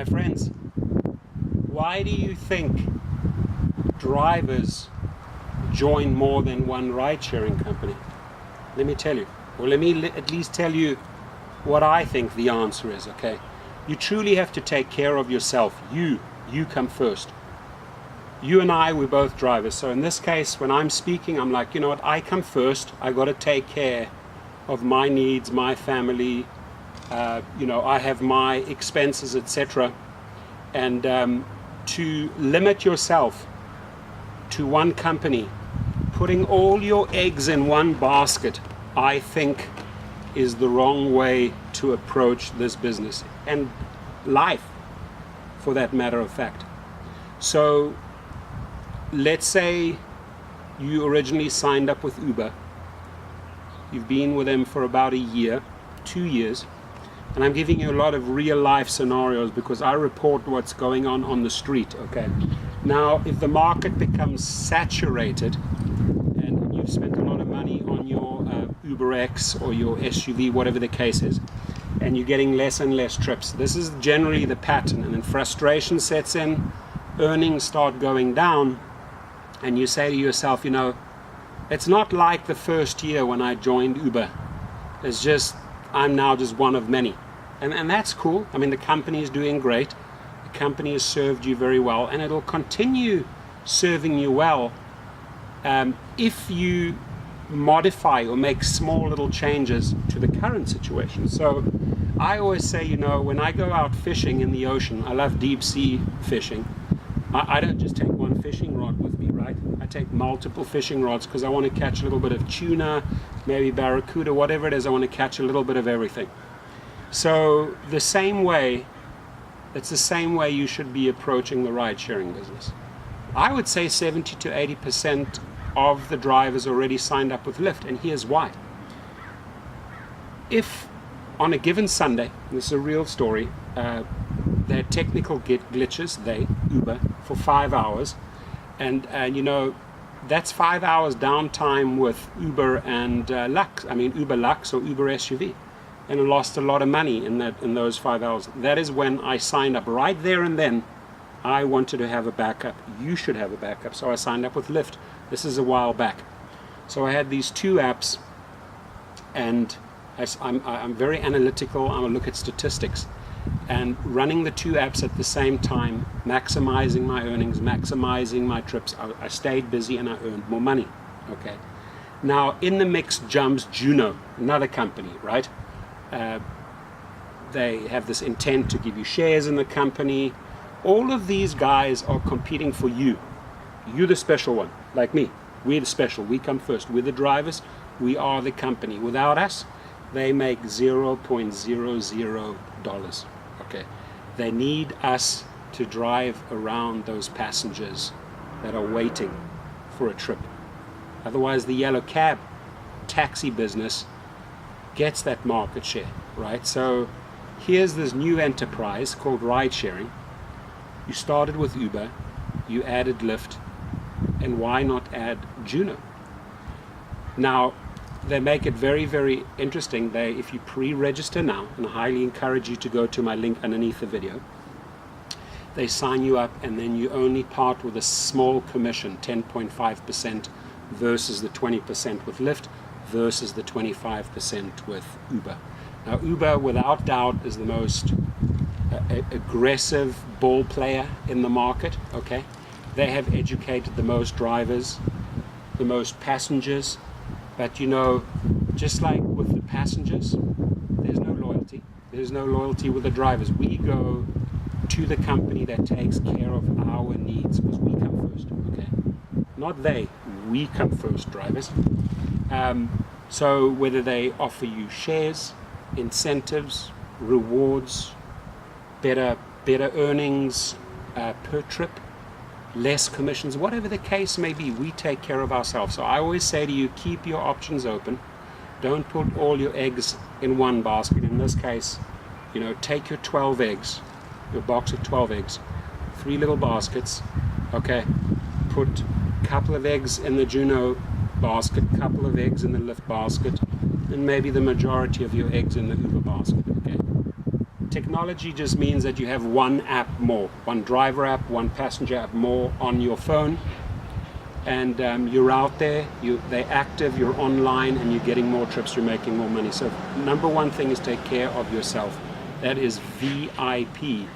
My friends, why do you think drivers join more than one ride-sharing company? Let me tell you, or let me at least tell you what I think the answer is, okay? You truly have to take care of yourself. You come first. You and I, we're both drivers. So in this case, when I'm speaking, I'm like, you know what, I come first. I got to take care of my needs, my family. I have my expenses, etc. And to limit yourself to one company, putting all your eggs in one basket, I think is the wrong way to approach this business and life, for that matter of fact. So let's say you originally signed up with Uber. You've been with them for about a year, 2 years, and I'm giving you a lot of real life scenarios because I report what's going on the street, okay? Now, if the market becomes saturated and you've spent a lot of money on your UberX or your SUV, whatever the case is, and you're getting less and less trips, this is generally the pattern, and then frustration sets in, earnings start going down, and you say to yourself, you know, it's not like the first year when I joined Uber. It's just, I'm now just one of many. And that's cool. I mean, the company is doing great. The company has served you very well, and it'll continue serving you well if you modify or make small little changes to the current situation. So I always say, you know, when I go out fishing in the ocean, I love deep sea fishing. I don't just take one fishing rod with me, right? I take multiple fishing rods because I want to catch a little bit of tuna, maybe barracuda, whatever it is. I want to catch a little bit of everything. So it's the same way you should be approaching the ride-sharing business. I would say 70 to 80% of the drivers already signed up with Lyft, and here's why. If on a given Sunday, this is a real story, they had technical glitches, Uber, for 5 hours, and you know, that's 5 hours downtime with Uber and Uber Lux or Uber SUV, and I lost a lot of money in those 5 hours. That is when I signed up right there and then. I wanted to have a backup. You should have a backup, so I signed up with Lyft. This is a while back. So I had these two apps, and I'm very analytical. I look at statistics. And running the two apps at the same time, maximizing my earnings, maximizing my trips, I stayed busy and I earned more money. Okay. Now in the mix jumps Juno, another company, right? They have this intent to give you shares in the company. All of these guys are competing for you. You're the special one, like me. We're the special. We come first. We're the drivers. We are the company. Without us, they make $0.00. Okay, they need us to drive around those passengers that are waiting for a trip. Otherwise, the yellow cab taxi business gets that market share, right? So here's this new enterprise called ride sharing. You started with Uber, you added Lyft, and why not add Juno? Now, they make it very, very interesting. If you pre-register now, and I highly encourage you to go to my link underneath the video, they sign you up and then you only part with a small commission, 10.5% versus the 20% with Lyft versus the 25% with Uber. Now Uber, without doubt, is the most aggressive ball player in the market, okay? They have educated the most drivers, the most passengers, but you know, just like with the passengers, there's no loyalty. There's no loyalty with the drivers. We go to the company that takes care of our needs because we come first, okay? Not they, we come first, drivers. So whether they offer you shares, incentives, rewards, better earnings per trip, less commissions, whatever the case may be, we take care of ourselves. So I always say to you, keep your options open. Don't put all your eggs in one basket. In this case, you know, take your 12 eggs, your box of 12 eggs, 3 little baskets, okay? Put a couple of eggs in the Juno basket, couple of eggs in the Lyft basket, and maybe the majority of your eggs in the Uber basket, okay? Technology just means that you have one app more, one driver app, one passenger app more on your phone, and you're out there, they're active, you're online, and you're getting more trips, you're making more money. So number one thing is take care of yourself. That is VIP,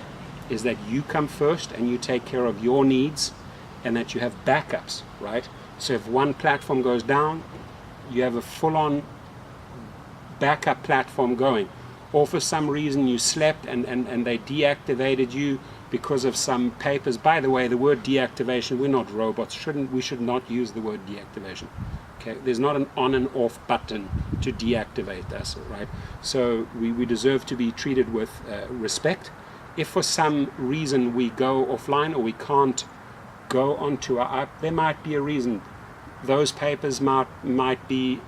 is that you come first and you take care of your needs, and that you have backups, right? So if one platform goes down, you have a full-on backup platform going. Or for some reason you slept and they deactivated you because of some papers. By the way, the word deactivation, we're not robots. We should not use the word deactivation. Okay, there's not an on and off button to deactivate us, right? So we deserve to be treated with respect. If for some reason we go offline or we can't go onto our app, there might be a reason. Those papers might be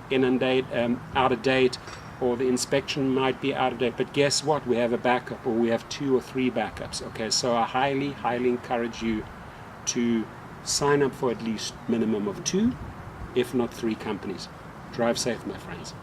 out of date, or the inspection might be out of date, but guess what? We have a backup, or we have 2 or 3 backups. Okay, so I highly encourage you to sign up for at least minimum of 2, if not 3 companies. Drive safe, my friends.